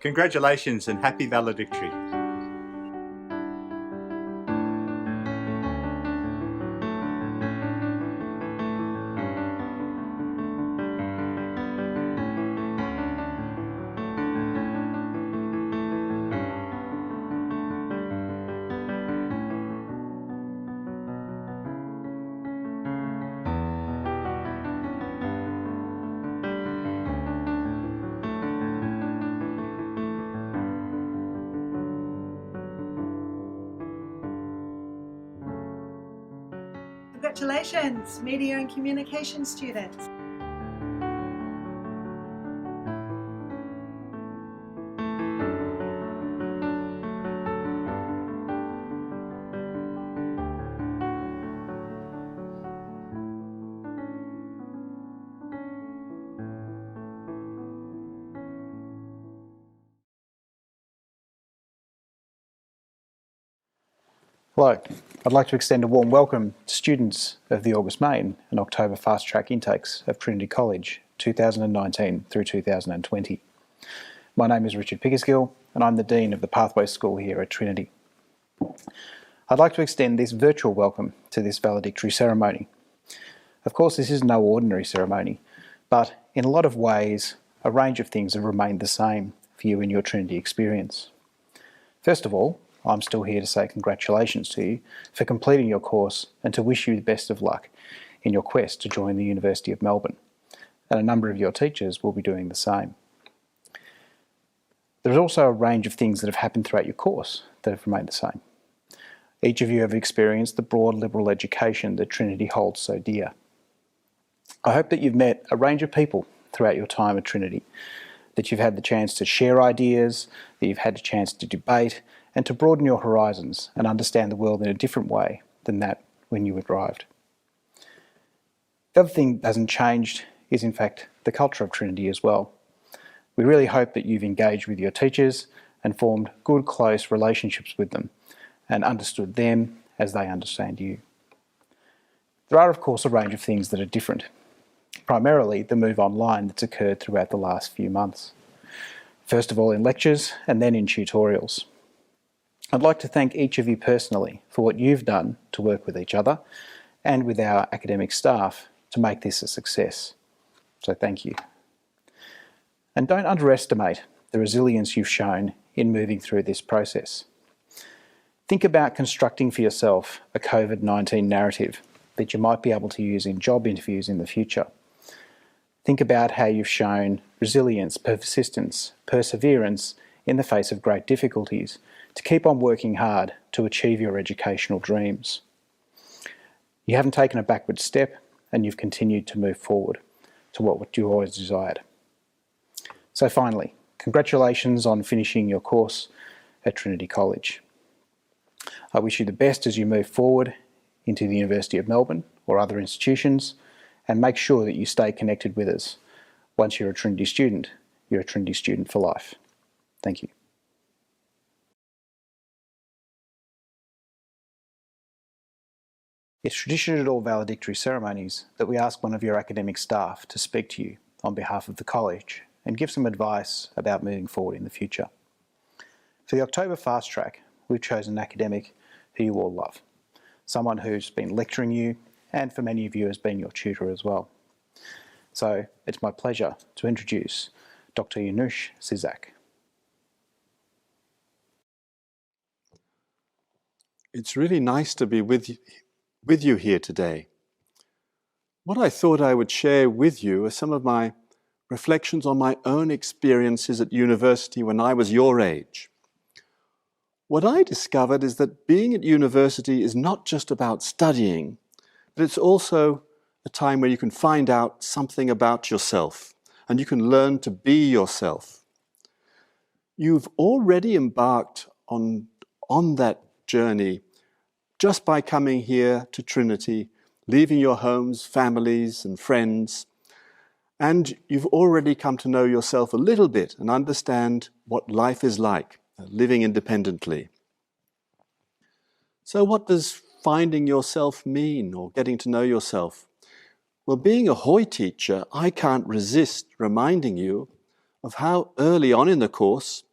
Congratulations and happy valedictory. Congratulations, Media and Communication students. Hello, I'd like to extend a warm welcome to students of the August Main and October Fast Track intakes of Trinity College 2019 through 2020. My name is Richard Pickersgill and I'm the Dean of the Pathways School here at Trinity. I'd like to extend this virtual welcome to this valedictory ceremony. Of course, this is no ordinary ceremony, but in a lot of ways, a range of things have remained the same for you in your Trinity experience. First of all, I'm still here to say congratulations to you for completing your course and to wish you the best of luck in your quest to join the University of Melbourne. And a number of your teachers will be doing the same. There's also a range of things that have happened throughout your course that have remained the same. Each of you have experienced the broad liberal education that Trinity holds so dear. I hope that you've met a range of people throughout your time at Trinity, that you've had the chance to share ideas, that you've had the chance to debate, and to broaden your horizons and understand the world in a different way than that when you arrived. The other thing that hasn't changed is in fact the culture of Trinity as well. We really hope that you've engaged with your teachers and formed good, close relationships with them and understood them as they understand you. There are of course a range of things that are different, primarily the move online that's occurred throughout the last few months. First of all in lectures and then in tutorials. I'd like to thank each of you personally for what you've done to work with each other and with our academic staff to make this a success. So thank you. And don't underestimate the resilience you've shown in moving through this process. Think about constructing for yourself a COVID-19 narrative that you might be able to use in job interviews in the future. Think about how you've shown resilience, persistence, perseverance in the face of great difficulties to keep on working hard to achieve your educational dreams. You haven't taken a backward step and you've continued to move forward to what you always desired. So finally, congratulations on finishing your course at Trinity College. I wish you the best as you move forward into the University of Melbourne or other institutions, and make sure that you stay connected with us. Once you're a Trinity student, you're a Trinity student for life. Thank you. It's tradition at all valedictory ceremonies that we ask one of your academic staff to speak to you on behalf of the college and give some advice about moving forward in the future. For the October Fast Track, we've chosen an academic who you all love, someone who's been lecturing you and for many of you has been your tutor as well. So it's my pleasure to introduce Dr. Yanush Sizak. It's really nice to be with you here today. What I thought I would share with you are some of my reflections on my own experiences at university when I was your age. What I discovered is that being at university is not just about studying, but it's also a time where you can find out something about yourself and you can learn to be yourself. You've already embarked on that journey just by coming here to Trinity, leaving your homes, families and friends, and you've already come to know yourself a little bit and understand what life is like, living independently. So what does finding yourself mean, or getting to know yourself? Well, being a Hoy teacher, I can't resist reminding you of how early on in the course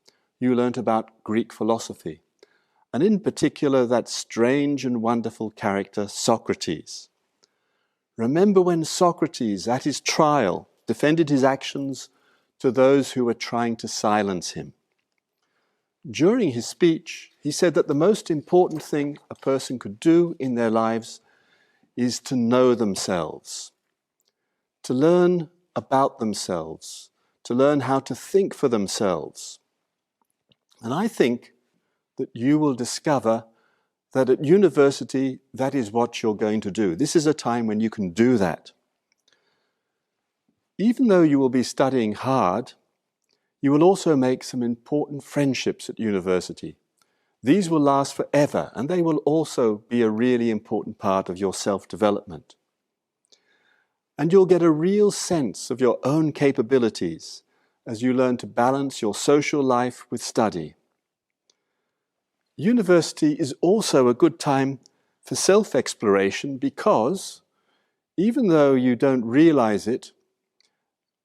you learnt about Greek philosophy, and in particular that strange and wonderful character Socrates. Remember when Socrates, at his trial, defended his actions to those who were trying to silence him. During his speech, he said that the most important thing a person could do in their lives is to know themselves, to learn about themselves, to learn how to think for themselves. And I think that you will discover that at university, that is what you're going to do. This is a time when you can do that. Even though you will be studying hard, you will also make some important friendships at university. These will last forever, and they will also be a really important part of your self-development. And you'll get a real sense of your own capabilities as you learn to balance your social life with study. University is also a good time for self-exploration because, even though you don't realize it,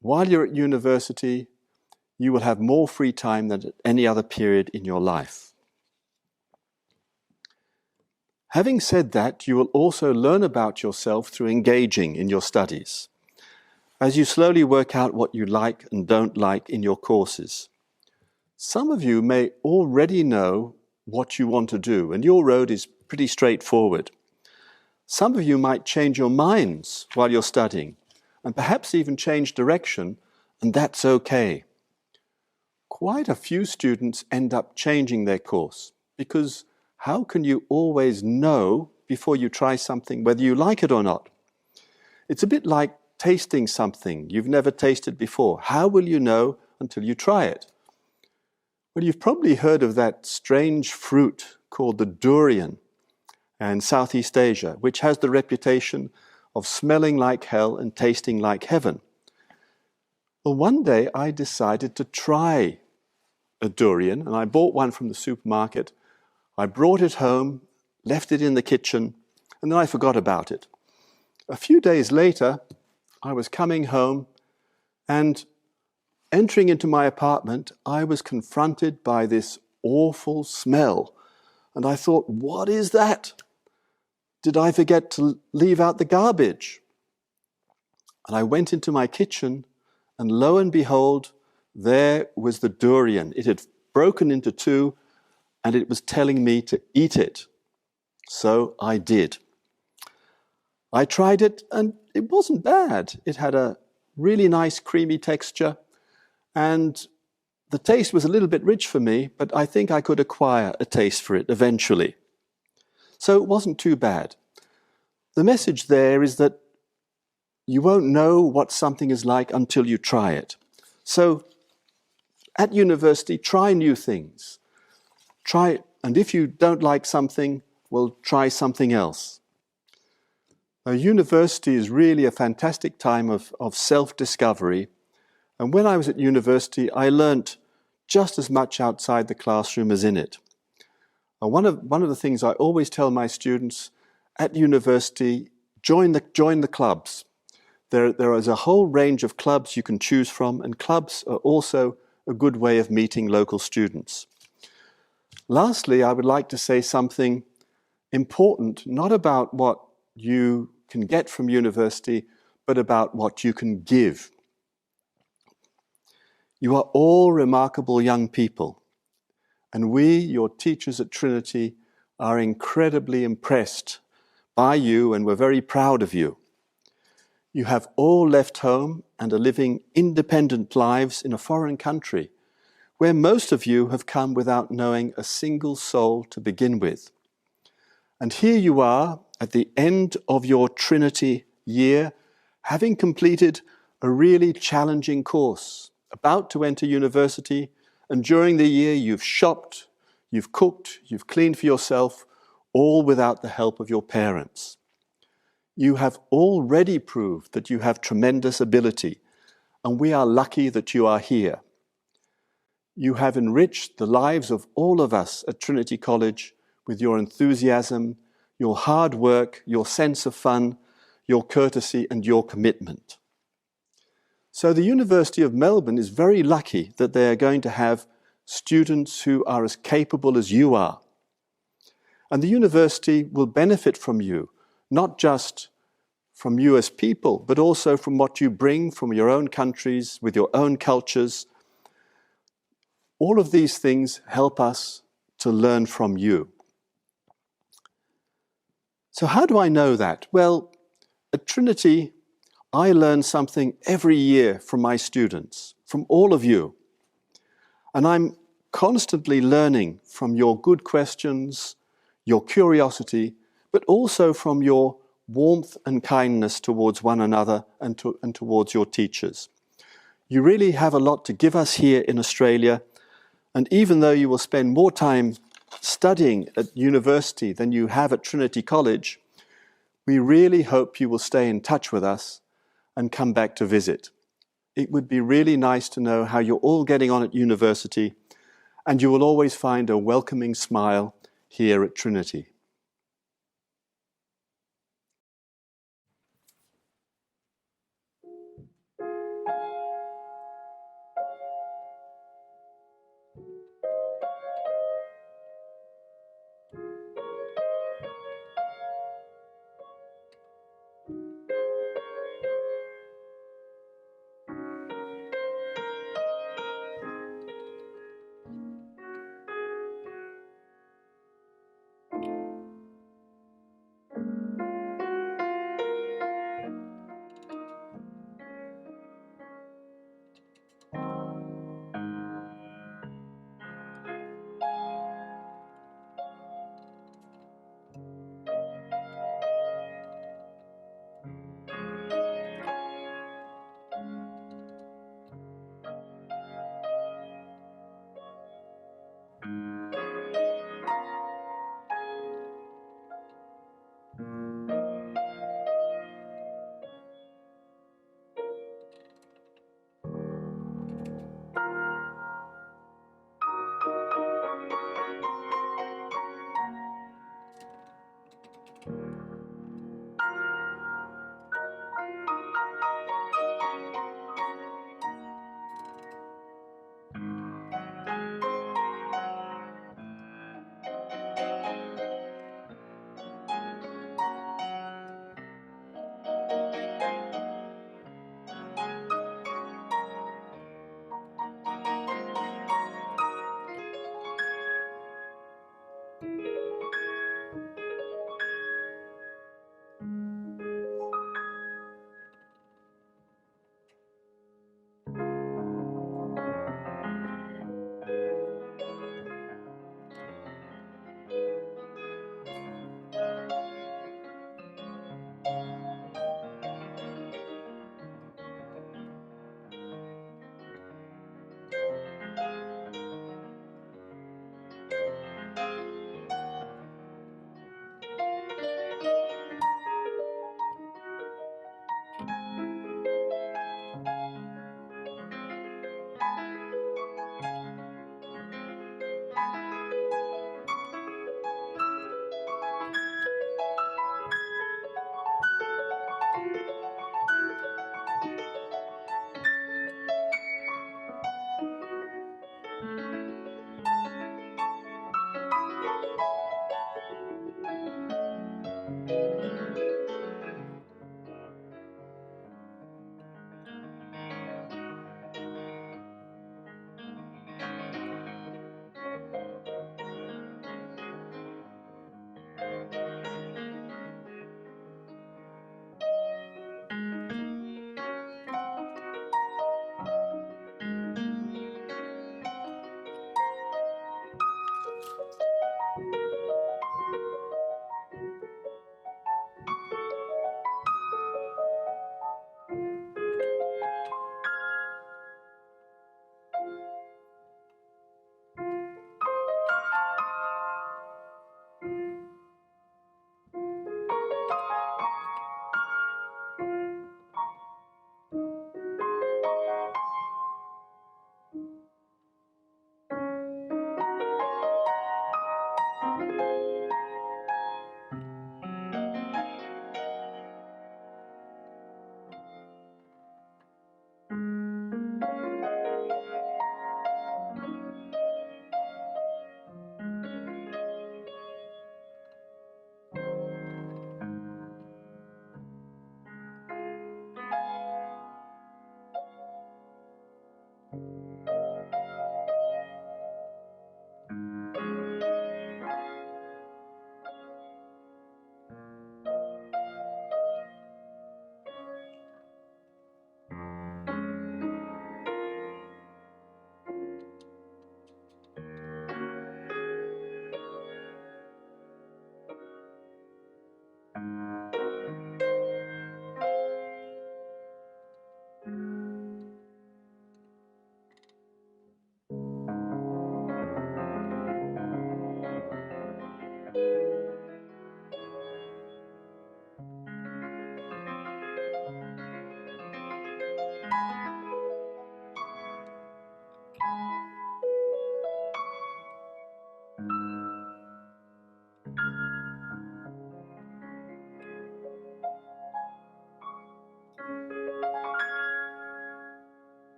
while you're at university, you will have more free time than at any other period in your life. Having said that, you will also learn about yourself through engaging in your studies, as you slowly work out what you like and don't like in your courses. Some of you may already know what you want to do, and your road is pretty straightforward. Some of you might change your minds while you're studying, and perhaps even change direction, and that's okay. Quite a few students end up changing their course, because how can you always know before you try something whether you like it or not? It's a bit like tasting something you've never tasted before. How will you know until you try it? Well, you've probably heard of that strange fruit called the durian in Southeast Asia, which has the reputation of smelling like hell and tasting like heaven. Well, one day I decided to try a durian, and I bought one from the supermarket. I brought it home, left it in the kitchen, and then I forgot about it. A few days later, I was coming home, and entering into my apartment, I was confronted by this awful smell. And I thought, what is that? Did I forget to leave out the garbage? And I went into my kitchen, and lo and behold, there was the durian. It had broken into two, and it was telling me to eat it. So I did. I tried it, and it wasn't bad. It had a really nice creamy texture, and the taste was a little bit rich for me, but I think I could acquire a taste for it eventually. So it wasn't too bad. The message there is that you won't know what something is like until you try it. So at university, try new things. Try it, and if you don't like something, well, try something else. Now, university is really a fantastic time of self-discovery. And when I was at university, I learnt just as much outside the classroom as in it. One of the things I always tell my students at university, join the clubs. There is a whole range of clubs you can choose from, and clubs are also a good way of meeting local students. Lastly, I would like to say something important, not about what you can get from university, but about what you can give. You are all remarkable young people, and we, your teachers at Trinity, are incredibly impressed by you, and we're very proud of you. You have all left home and are living independent lives in a foreign country, where most of you have come without knowing a single soul to begin with. And here you are at the end of your Trinity year, having completed a really challenging course, about to enter university, and during the year you've shopped, you've cooked, you've cleaned for yourself, all without the help of your parents. You have already proved that you have tremendous ability, and we are lucky that you are here. You have enriched the lives of all of us at Trinity College with your enthusiasm, your hard work, your sense of fun, your courtesy, and your commitment. So the University of Melbourne is very lucky that they are going to have students who are as capable as you are. And the university will benefit from you, not just from you as people, but also from what you bring from your own countries, with your own cultures. All of these things help us to learn from you. So how do I know that? Well, at Trinity, I learn something every year from my students, from all of you. And I'm constantly learning from your good questions, your curiosity, but also from your warmth and kindness towards one another and towards your teachers. You really have a lot to give us here in Australia, and even though you will spend more time studying at university than you have at Trinity College, we really hope you will stay in touch with us and come back to visit. It would be really nice to know how you're all getting on at university, and you will always find a welcoming smile here at Trinity.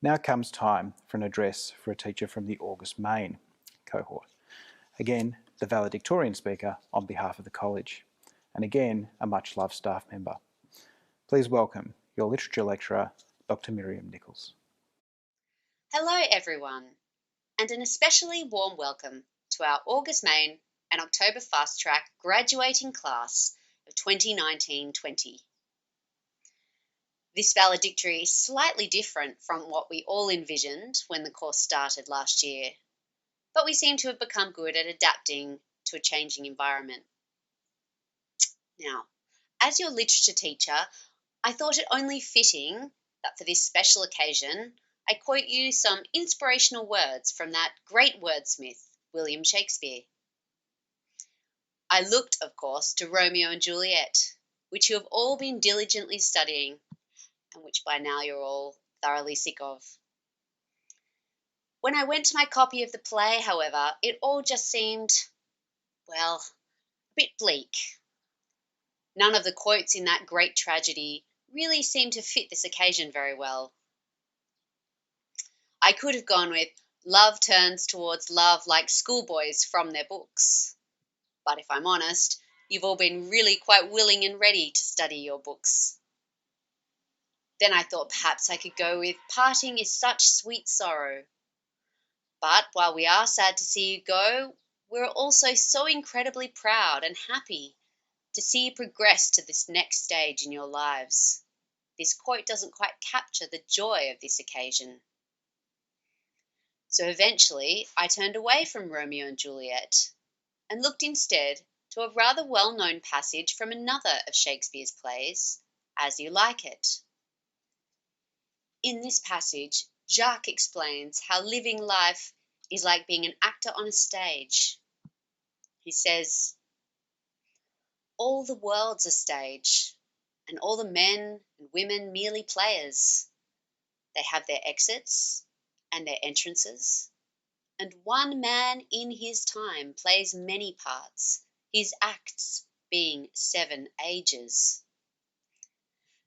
Now comes time for an address for a teacher from the August Main cohort. Again, the valedictorian speaker on behalf of the college, and again, a much-loved staff member. Please welcome your literature lecturer, Dr. Miriam Nichols. Hello everyone, and an especially warm welcome to our August Main and October Fast Track graduating class of 2019-20. This valedictory is slightly different from what we all envisioned when the course started last year, but we seem to have become good at adapting to a changing environment. Now, as your literature teacher, I thought it only fitting that for this special occasion, I quote you some inspirational words from that great wordsmith, William Shakespeare. I looked, of course, to Romeo and Juliet, which you have all been diligently studying, and which by now you're all thoroughly sick of. When I went to my copy of the play, however, it all just seemed, well, a bit bleak. None of the quotes in that great tragedy really seemed to fit this occasion very well. I could have gone with, love turns towards love like schoolboys from their books. But if I'm honest, you've all been really quite willing and ready to study your books. Then I thought perhaps I could go with, parting is such sweet sorrow. But while we are sad to see you go, we're also so incredibly proud and happy to see you progress to this next stage in your lives. This quote doesn't quite capture the joy of this occasion. So eventually I turned away from Romeo and Juliet and looked instead to a rather well-known passage from another of Shakespeare's plays, As You Like It. In this passage, Jacques explains how living life is like being an actor on a stage. He says, all the world's a stage, and all the men and women merely players. They have their exits and their entrances, and one man in his time plays many parts, his acts being 7 ages.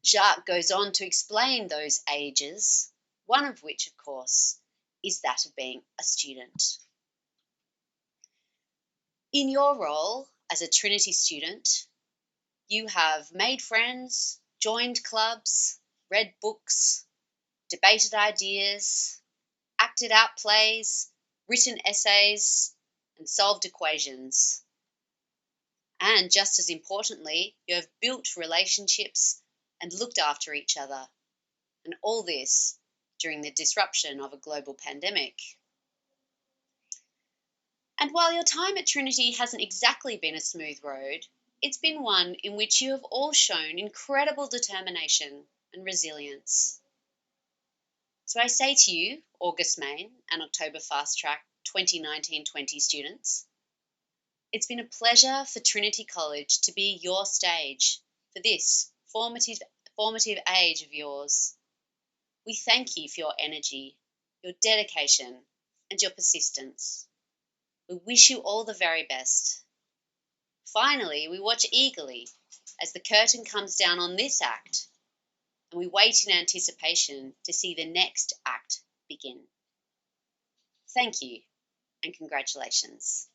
Jacques goes on to explain those ages, one of which, of course, is that of being a student. In your role as a Trinity student, you have made friends, joined clubs, read books, debated ideas, acted out plays, written essays, and solved equations. And just as importantly, you have built relationships and looked after each other. And all this during the disruption of a global pandemic. And while your time at Trinity hasn't exactly been a smooth road, it's been one in which you have all shown incredible determination and resilience. So I say to you, August Main and October Fast Track 2019-20 students, it's been a pleasure for Trinity College to be your stage for this formative age of yours. We thank you for your energy, your dedication, and your persistence. We wish you all the very best. Finally, we watch eagerly as the curtain comes down on this act, and we wait in anticipation to see the next act begin. Thank you, and congratulations.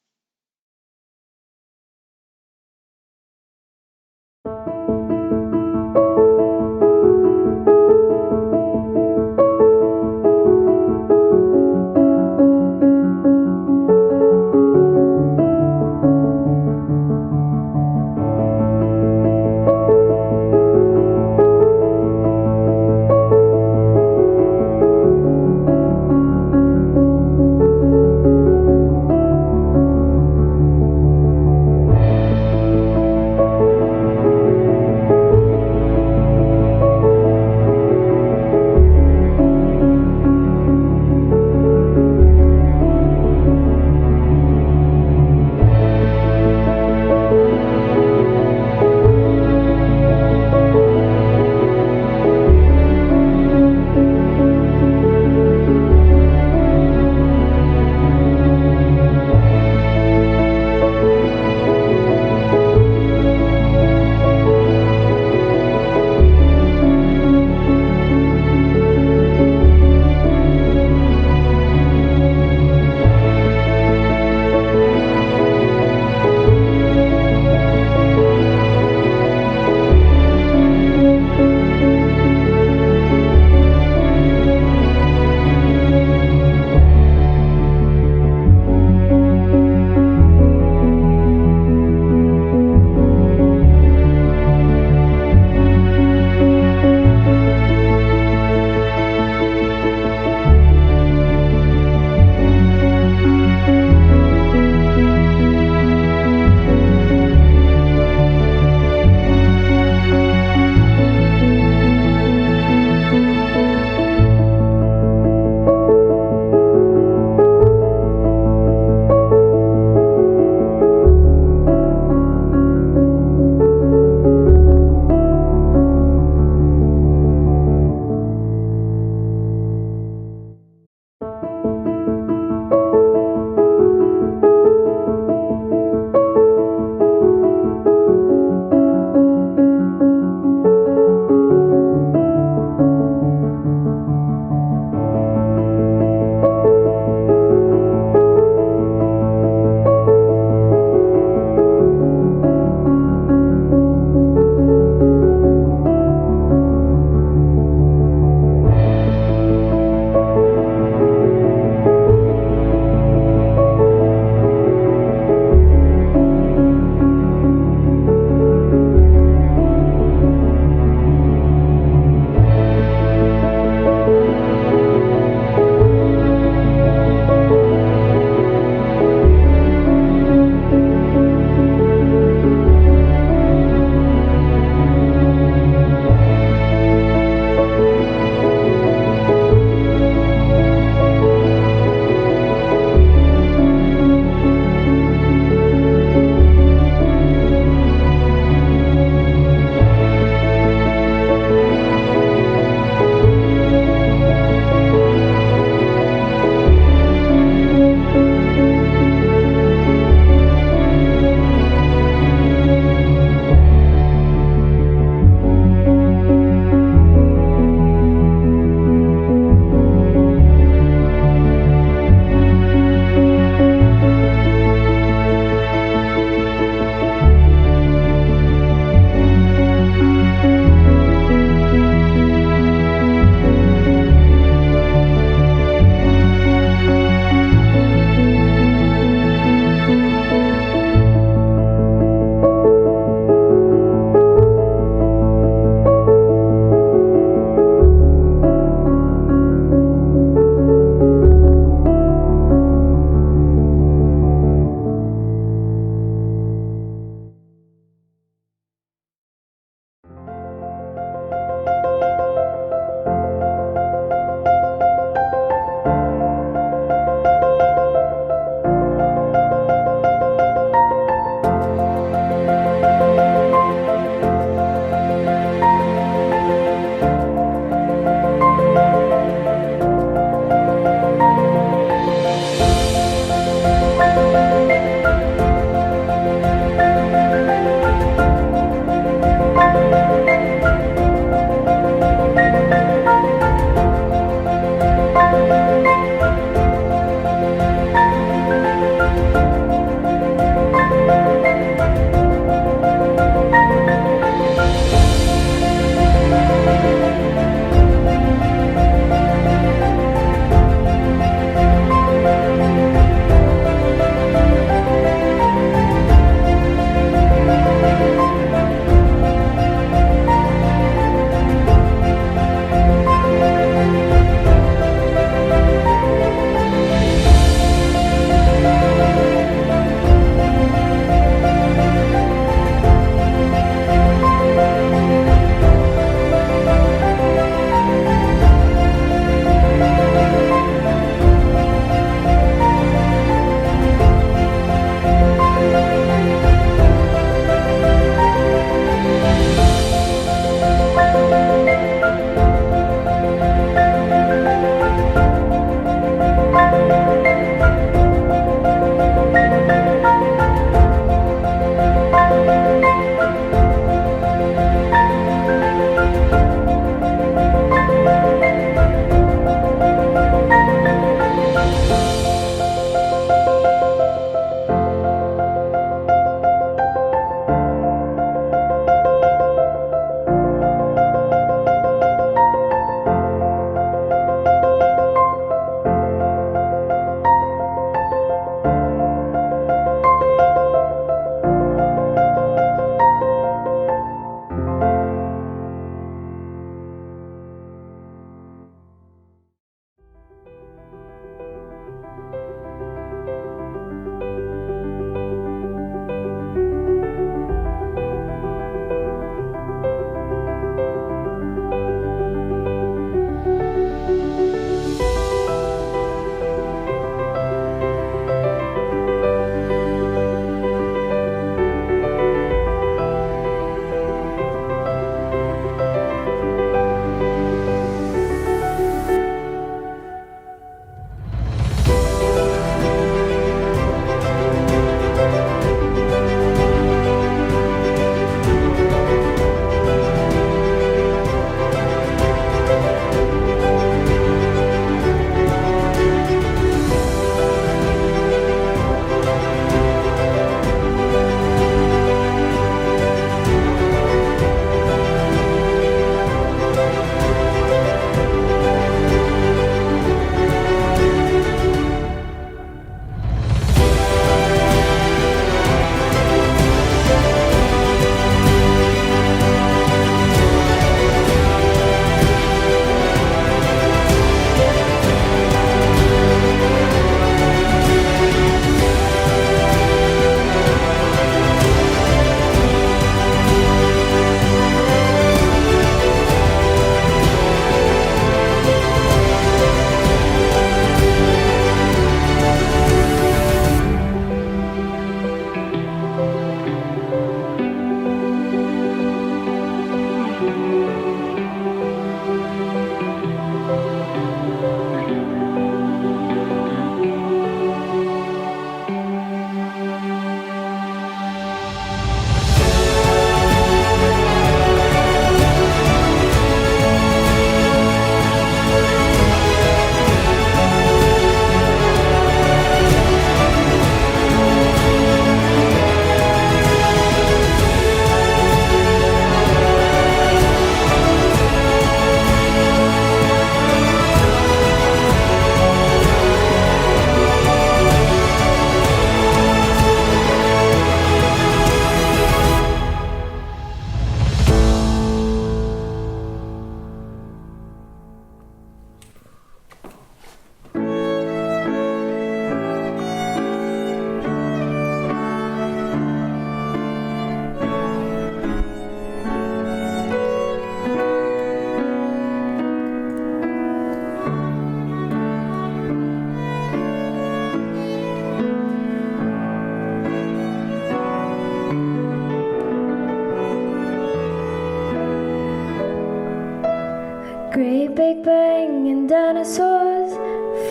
Big Bang and dinosaurs,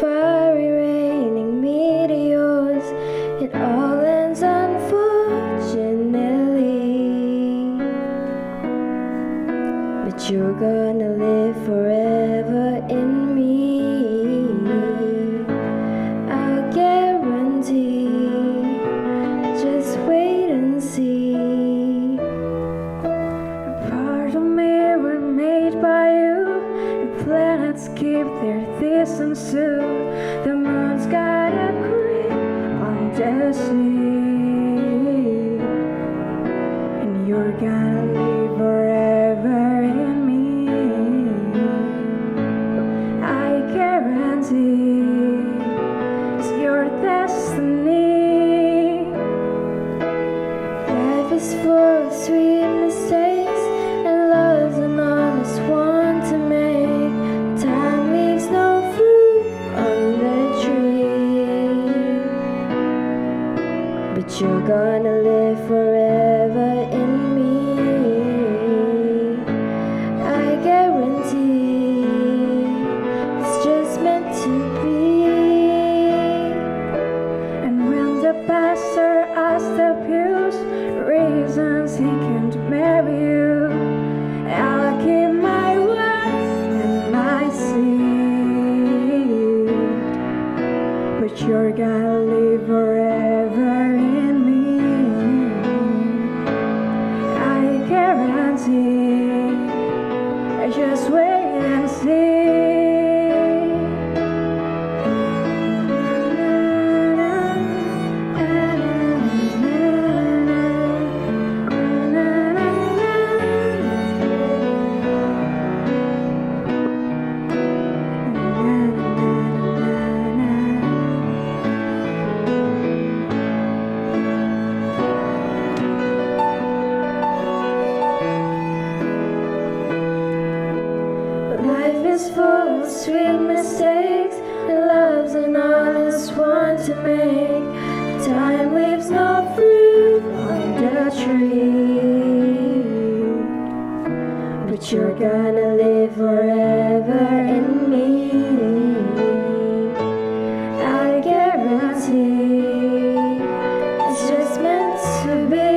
fiery raining meteors, it all ends unfortunately. But you're gonna live forever in me, I'll guarantee. Just wait and see. A part of me were made by you. The planets keep their distance too. The moon's got a grip on destiny, and you're gonna live forever in me, I guarantee. It's your destiny. Life is full of sweet mistakes, and love's an honest one to make. Time leaves no fruit on the tree, but you're gonna live forever in me, I guarantee. It's just meant to be. And when the pastor asks the pews reasons he can't marry you, I'll keep my word and my seed. But you're gonna live forever in me, I guarantee. Just wait and see. Life is full of sweet mistakes, and love's an honest one to make. Time leaves no fruit on the tree, but you're gonna live forever in me, I guarantee. It's just meant to be.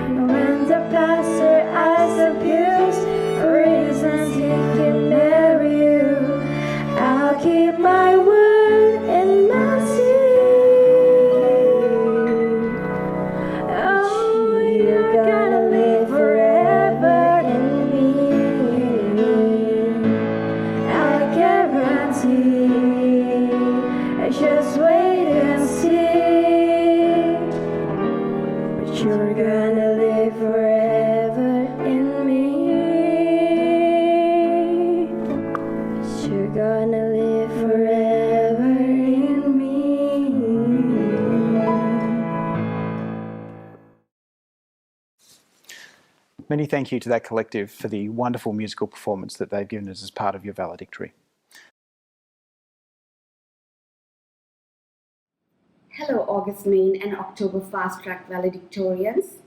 And when the pastor asks the pews reasons he can marry you, I'll keep my word and my seed. Oh, you're gonna live forever in me, I guarantee. Just wait and see. But you're gonna live forever in me, you're gonna live forever in me. Many thank you to that collective for the wonderful musical performance that they've given us as part of your valedictory. Hello, August Main and October Fast Track valedictorians.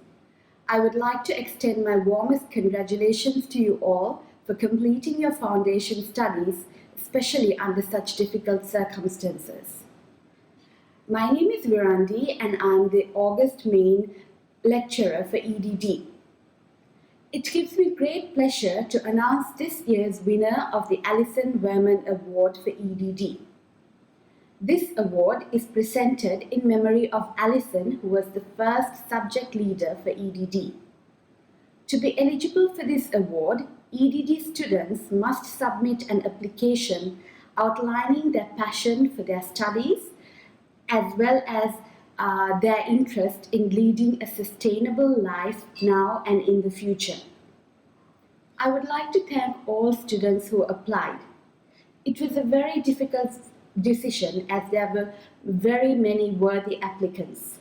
I would like to extend my warmest congratulations to you all for completing your foundation studies, especially under such difficult circumstances. My name is Virandi and I'm the August Main lecturer for EDD. It gives me great pleasure to announce this year's winner of the Alison Werman Award for EDD. This award is presented in memory of Alison, who was the first subject leader for EDD. To be eligible for this award, EDD students must submit an application outlining their passion for their studies as well as their interest in leading a sustainable life now and in the future. I would like to thank all students who applied. It was a very difficult decision as there were very many worthy applicants.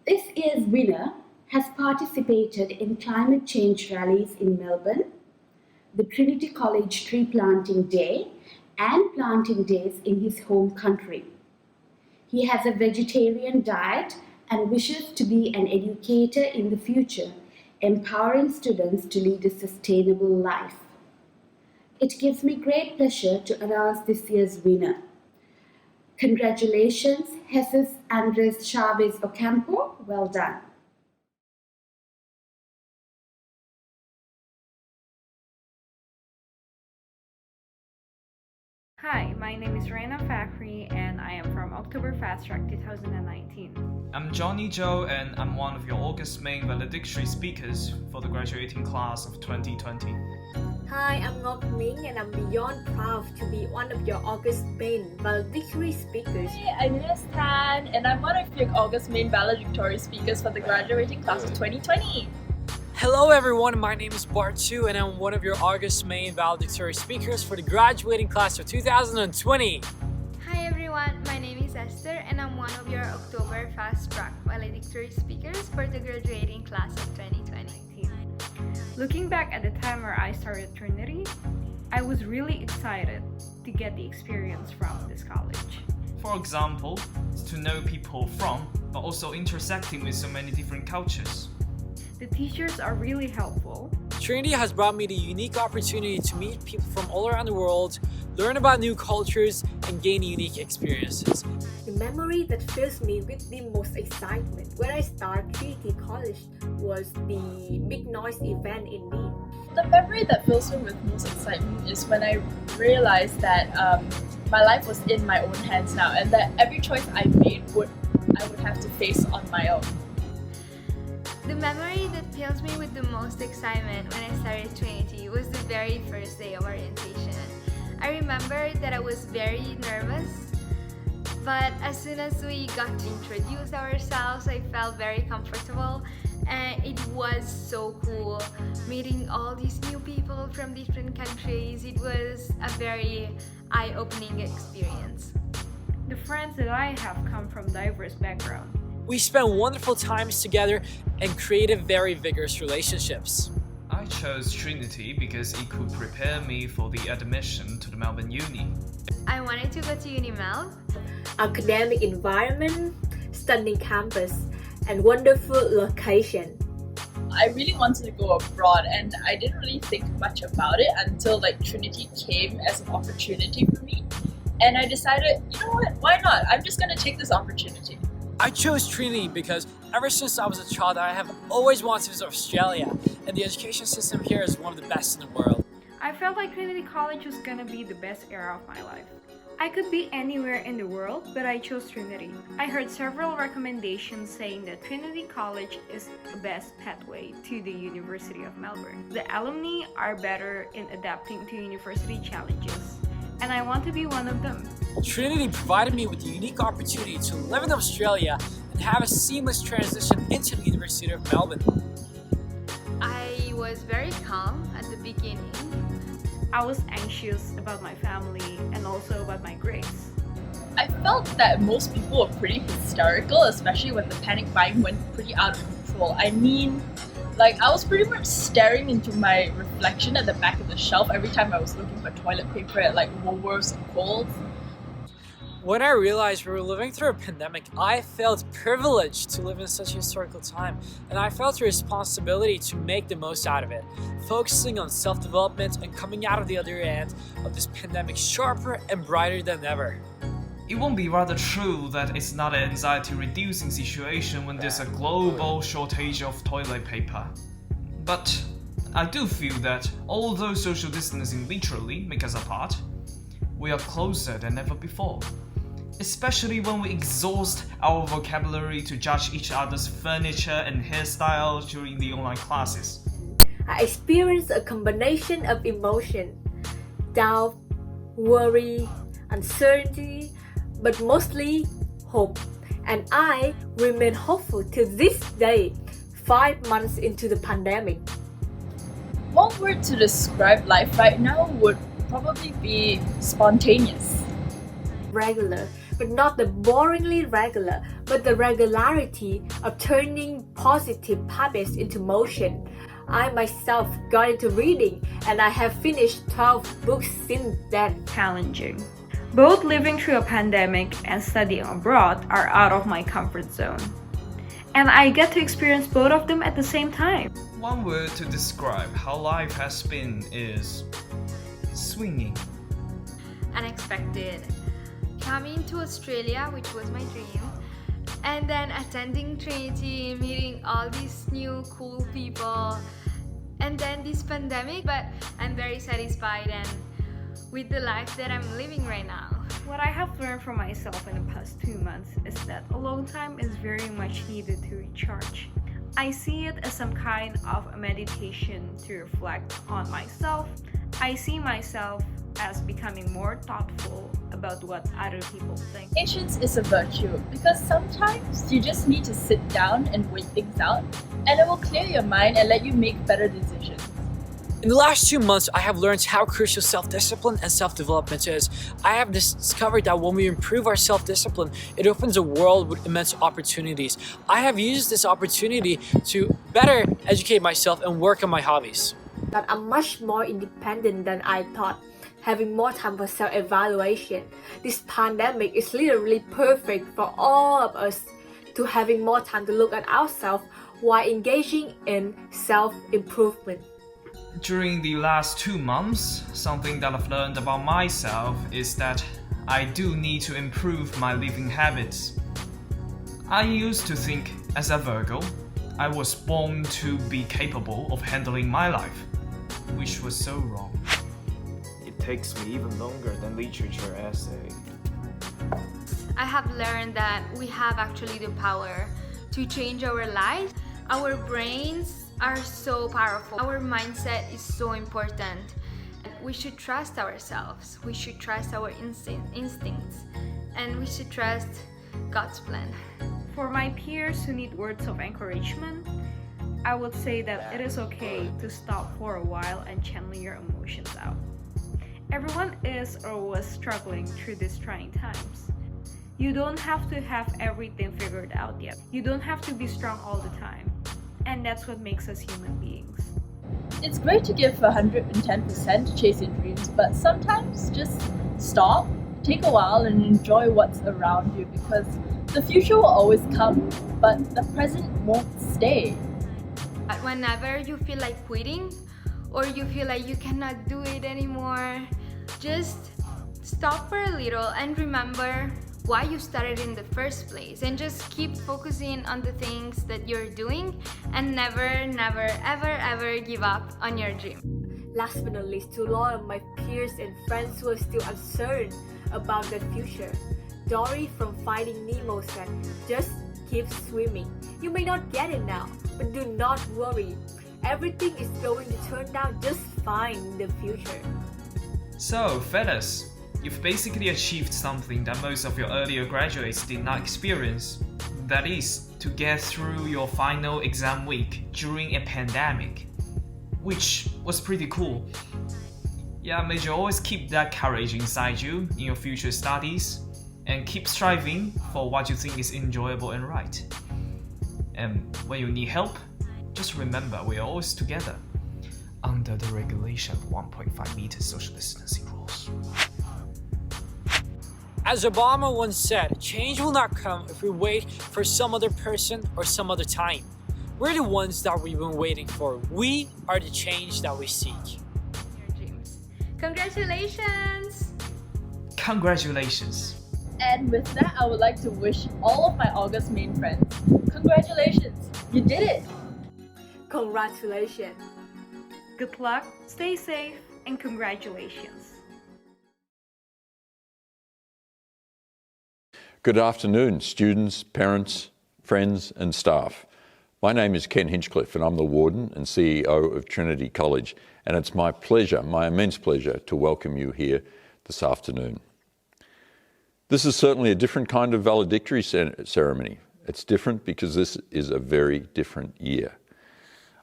This year's winner has participated in climate change rallies in Melbourne, the Trinity College Tree Planting Day, and planting days in his home country. He has a vegetarian diet and wishes to be an educator in the future, empowering students to lead a sustainable life. It gives me great pleasure to announce this year's winner. Congratulations, Jesus Andres Chavez Ocampo. Well done. Hi, my name is Reina Fakhri and I am from October Fast Track 2019. I'm Johnny Joe and I'm one of your August main valedictory speakers for the graduating class of 2020. Hi, I'm Ngọc Ming and I'm beyond proud to be one of your August main valedictory speakers. Hi, I'm Liz Tan and I'm one of your August main valedictory speakers for the graduating class of 2020. Hello everyone, my name is Bart Chu and I'm one of your August main valedictory speakers for the graduating class of 2020. Hi everyone, my name is Esther and I'm one of your October Fast Track valedictory speakers for the graduating class of 2020. Looking back at the time where I started Trinity, I was really excited to get the experience from this college. For example, to know people from, but also intersecting with so many different cultures. The teachers are really helpful. Trinity has brought me the unique opportunity to meet people from all around the world, learn about new cultures, and gain unique experiences. The memory that fills me with the most excitement when I started Trinity College was the Big Noise event in May. The memory that fills me with most excitement is when I realized that my life was in my own hands now and that every choice I made I would have to face on my own. The memory that fills me with the most excitement when I started Trinity was the very first day of orientation. I remember that I was very nervous, but as soon as we got to introduce ourselves, I felt very comfortable and it was so cool meeting all these new people from different countries. It was a very eye-opening experience. The friends that I have come from diverse backgrounds. We spent wonderful times together and created very vigorous relationships. I chose Trinity because it could prepare me for the admission to the Melbourne Uni. I wanted to go to UniMel. Academic environment, stunning campus, and wonderful location. I really wanted to go abroad and I didn't really think much about it until Trinity came as an opportunity for me. And I decided, you know what, why not? I'm just going to take this opportunity. I chose Trinity because ever since I was a child, I have always wanted to visit Australia, and the education system here is one of the best in the world. I felt like Trinity College was gonna be the best era of my life. I could be anywhere in the world, but I chose Trinity. I heard several recommendations saying that Trinity College is the best pathway to the University of Melbourne. The alumni are better in adapting to university challenges, and I want to be one of them. Trinity provided me with the unique opportunity to live in Australia and have a seamless transition into the University of Melbourne. I was very calm at the beginning. I was anxious about my family and also about my grades. I felt that most people were pretty hysterical, especially when the panic buying went pretty out of control. I mean, I was pretty much staring into my reflection at the back of the shelf every time I was looking for toilet paper at Woolworths and Coles. When I realized we were living through a pandemic, I felt privileged to live in such a historical time, and I felt a responsibility to make the most out of it, focusing on self-development and coming out of the other end of this pandemic sharper and brighter than ever. It won't be rather true that it's not an anxiety-reducing situation when there's a global shortage of toilet paper. But I do feel that although social distancing literally makes us apart, we are closer than ever before. Especially when we exhaust our vocabulary to judge each other's furniture and hairstyle during the online classes. I experienced a combination of emotion, doubt, worry, uncertainty, but mostly hope. And I remain hopeful to this day, 5 months into the pandemic. One word to describe life right now would probably be spontaneous. Regular, but not the boringly regular, but the regularity of turning positive habits into motion. I myself got into reading and I have finished 12 books since then. Challenging. Both living through a pandemic and studying abroad are out of my comfort zone. and I get to experience both of them at the same time. One word to describe how life has been is swinging. Unexpected. Coming to Australia, which was my dream, and then attending Trinity, meeting all these new cool people, and then this pandemic, but I'm very satisfied and with the life that I'm living right now. What I have learned from myself in the past 2 months is that alone time is very much needed to recharge. I see it as some kind of a meditation to reflect on myself. I see myself as becoming more thoughtful about what other people think. Patience is a virtue because sometimes you just need to sit down and wait things out, and it will clear your mind and let you make better decisions. In the last 2 months, I have learned how crucial self-discipline and self-development is. I have discovered that when we improve our self-discipline, it opens a world with immense opportunities. I have used this opportunity to better educate myself and work on my hobbies. That I'm much more independent than I thought, having more time for self-evaluation. This pandemic is literally perfect for all of us to having more time to look at ourselves while engaging in self-improvement. During the last 2 months, something that I've learned about myself is that I do need to improve my living habits. I used to think, as a Virgo, I was born to be capable of handling my life, which was so wrong. It takes me even longer than literature essay. I have learned that we have actually the power to change our lives. Our brains are so powerful. Our mindset is so important. We should trust ourselves. We should trust our instincts. And we should trust God's plan. For my peers who need words of encouragement, I would say that it is okay to stop for a while and channel your emotions out. Everyone is or was struggling through these trying times. You don't have to have everything figured out yet. You don't have to be strong all the time. And that's what makes us human beings. It's great to give 110% to chase your dreams, but sometimes just stop, take a while and enjoy what's around you because the future will always come, but the present won't stay. Whenever you feel like quitting or you feel like you cannot do it anymore, just stop for a little and remember why you started in the first place, and just keep focusing on the things that you're doing and never ever give up on your dream. Last but not least, to a lot of my peers and friends who are still uncertain about their future, Dory from Finding Nemo said, just keep swimming. You may not get it now, but do not worry. Everything is going to turn out just fine in the future. So, fellas, you've basically achieved something that most of your earlier graduates did not experience. That is, to get through your final exam week during a pandemic, which was pretty cool. Yeah, may you always keep that courage inside you in your future studies, and keep striving for what you think is enjoyable and right. And when you need help, just remember we are always together, under the regulation of 1.5 meters social distancing rules. As Obama once said, change will not come if we wait for some other person or some other time. We're the ones that we've been waiting for. We are the change that we seek. Your dreams. Congratulations! Congratulations! And with that, I would like to wish all of my August main friends, congratulations! You did it! Congratulations! Good luck, stay safe, and congratulations. Good afternoon, students, parents, friends and staff. My name is Ken Hinchcliffe and I'm the Warden and CEO of Trinity College, and it's my pleasure, my immense pleasure, to welcome you here this afternoon. This is certainly a different kind of valedictory ceremony. It's different because this is a very different year.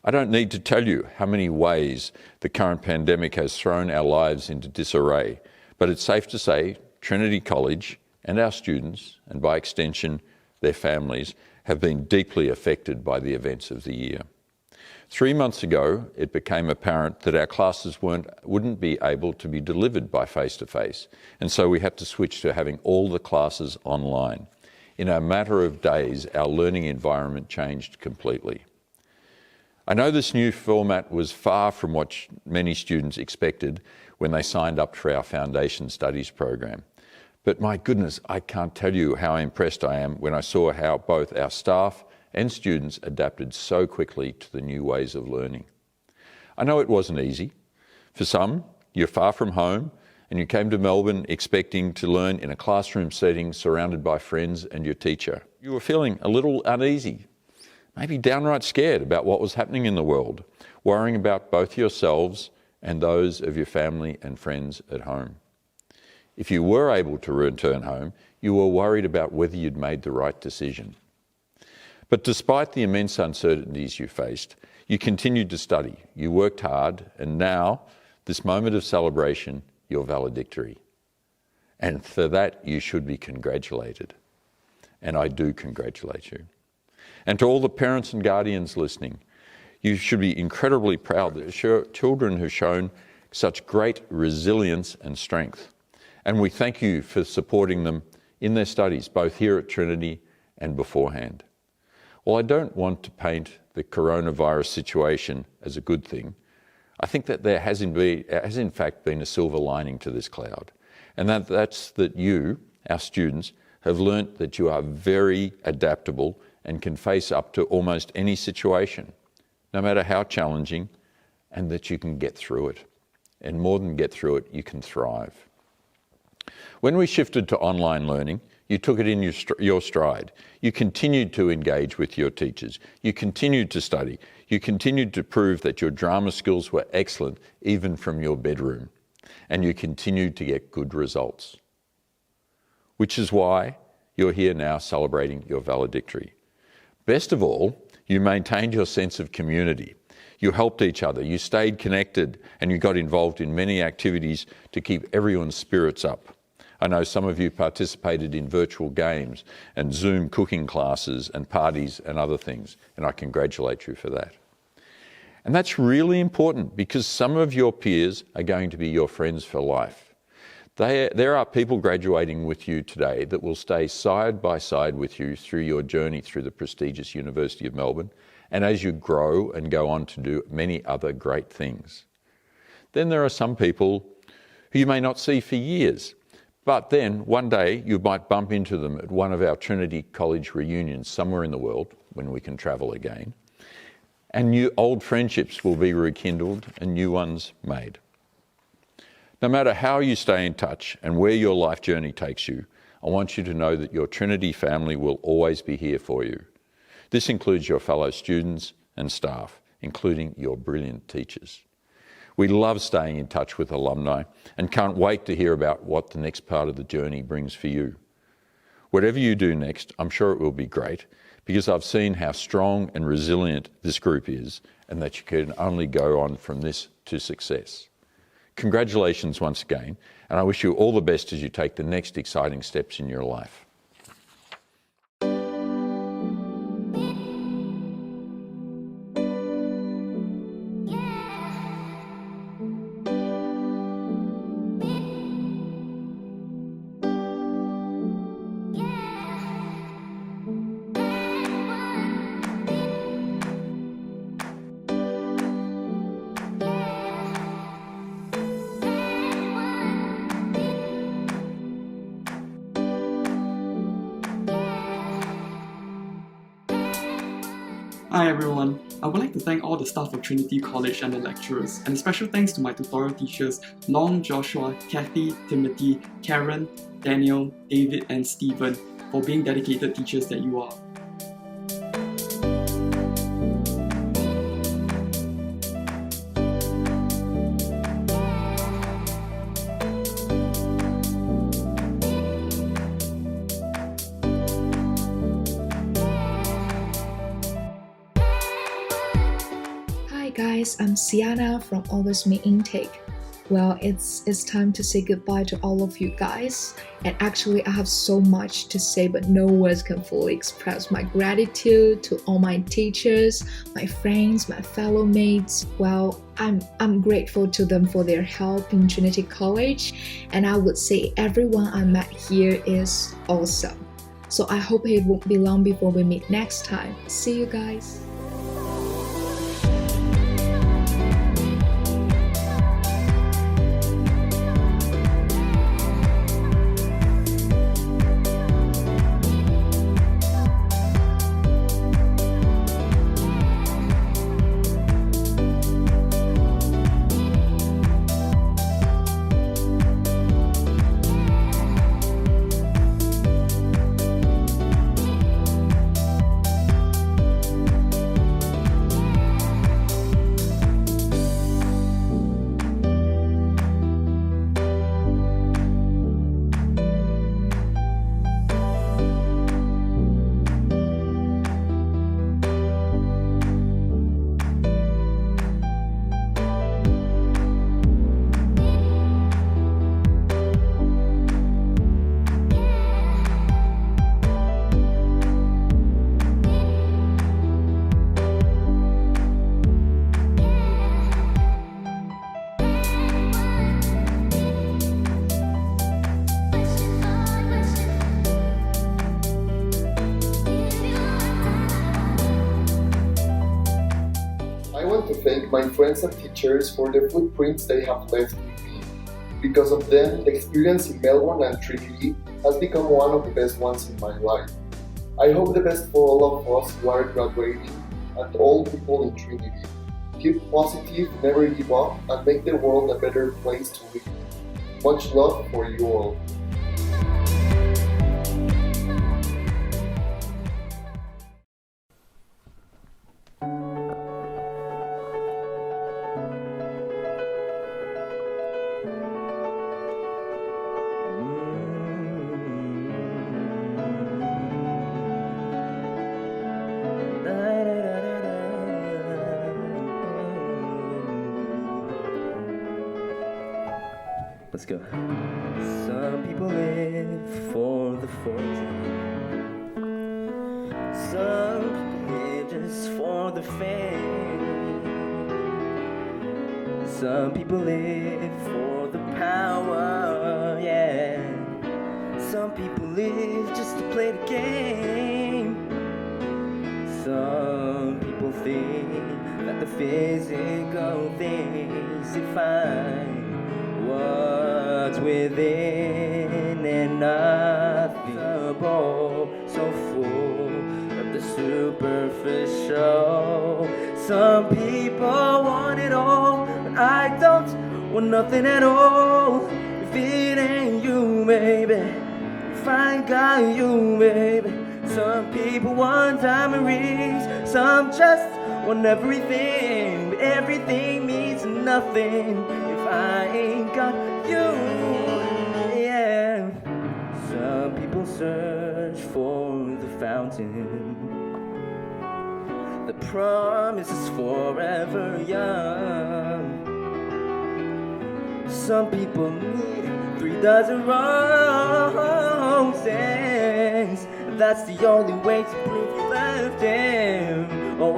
I don't need to tell you how many ways the current pandemic has thrown our lives into disarray, but it's safe to say Trinity College and our students, and by extension their families, have been deeply affected by the events of the year. 3 months ago, it became apparent that our classes wouldn't be able to be delivered by face-to-face, and so we had to switch to having all the classes online. in a matter of days, our learning environment changed completely. I know this new format was far from what many students expected when they signed up for our Foundation Studies program. But my goodness, I can't tell you how impressed I am when I saw how both our staff and students adapted so quickly to the new ways of learning. I know it wasn't easy. For some, you're far from home and you came to Melbourne expecting to learn in a classroom setting surrounded by friends and your teacher. You were feeling a little uneasy, maybe downright scared about what was happening in the world, worrying about both yourselves and those of your family and friends at home. If you were able to return home, you were worried about whether you'd made the right decision. But despite the immense uncertainties you faced, you continued to study, you worked hard, and now, this moment of celebration, your valedictory. And for that, you should be congratulated. And I do congratulate you. And to all the parents and guardians listening, you should be incredibly proud that your children have shown such great resilience and strength. And we thank you for supporting them in their studies, both here at Trinity and beforehand. While I don't want to paint the coronavirus situation as a good thing, I think that there has in fact been a silver lining to this cloud. And that's that you, our students, have learnt that you are very adaptable and can face up to almost any situation, no matter how challenging, and that you can get through it. And more than get through it, you can thrive. When we shifted to online learning, you took it in your stride. You continued to engage with your teachers. You continued to study. You continued to prove that your drama skills were excellent, even from your bedroom. And you continued to get good results. Which is why you're here now celebrating your valedictory. Best of all, you maintained your sense of community. You helped each other, you stayed connected, and you got involved in many activities to keep everyone's spirits up. I know some of you participated in virtual games and Zoom cooking classes and parties and other things, and I congratulate you for that. And that's really important because some of your peers are going to be your friends for life. There are people graduating with you today that will stay side by side with you through your journey through the prestigious University of Melbourne and as you grow and go on to do many other great things. Then there are some people who you may not see for years, but then one day you might bump into them at one of our Trinity College reunions somewhere in the world when we can travel again, and new old friendships will be rekindled and new ones made. No matter how you stay in touch and where your life journey takes you, I want you to know that your Trinity family will always be here for you. This includes your fellow students and staff, including your brilliant teachers. We love staying in touch with alumni and can't wait to hear about what the next part of the journey brings for you. Whatever you do next, I'm sure it will be great because I've seen how strong and resilient this group is and that you can only go on from this to success. Congratulations once again, and I wish you all the best as you take the next exciting steps in your life. Hi everyone, I would like to thank all the staff of Trinity College and the lecturers, and a special thanks to my tutorial teachers Long, Joshua, Kathy, Timothy, Karen, Daniel, David and Stephen for being dedicated teachers that you are. Guys, I'm Sienna from August May Intake. Well, it's time to say goodbye to all of you guys. And actually, I have so much to say, but no words can fully express my gratitude to all my teachers, my friends, my fellow mates. Well, I'm grateful to them for their help in Trinity College, and I would say everyone I met here is awesome. So I hope it won't be long before we meet next time. See you guys. I want to thank my friends and teachers for the footprints they have left with me. Because of them, the experience in Melbourne and Trinity has become one of the best ones in my life. I hope the best for all of us who are graduating and all people in Trinity. Keep positive, never give up, and make the world a better place to live. Much love for you all. Let's go. Some people live for the fortune. Some people live just for the fame. Some people live for the power, yeah. Some people live just to play the game. Some people think that the physical things define what's within and nothing so full of the superficial. Some people want it all, but I don't want nothing at all. If it ain't you, baby, if I ain't got you, baby. Some people want diamond rings, some just want everything, but everything means nothing if I ain't got you, yeah. Some people search for the fountain, the promise is forever young. Some people need 3 dozen roses, that's the only way to prove you left him. Oh,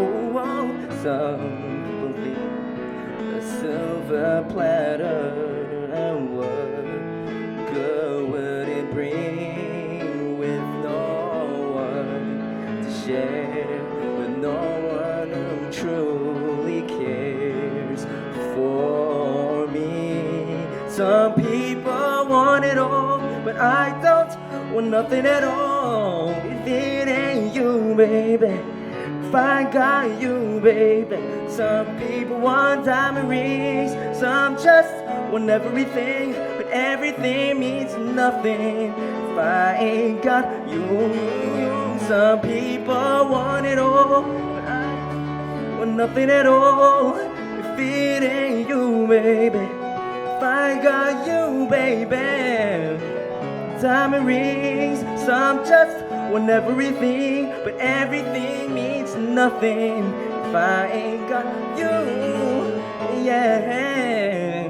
some people think a silver platter, and what good would it bring with no one to share, with no one who truly cares for me. Some people want it all, but I don't want nothing at all. If it ain't you, baby, if I got you, baby. Some people want diamond rings, some just want everything, but everything means nothing if I ain't got you. Some people want it all, but I want nothing at all. If it ain't you, baby, if I got you, baby. Diamond rings, some just want everything, but everything means nothing if I ain't got you, yeah.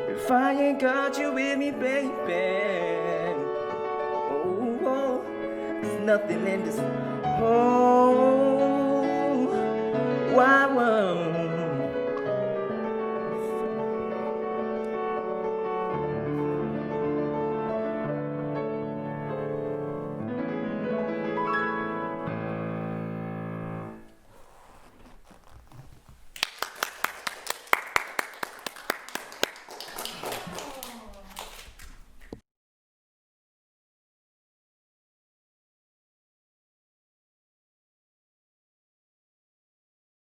If I ain't got you with me, baby, oh, there's nothing in this whole wide world.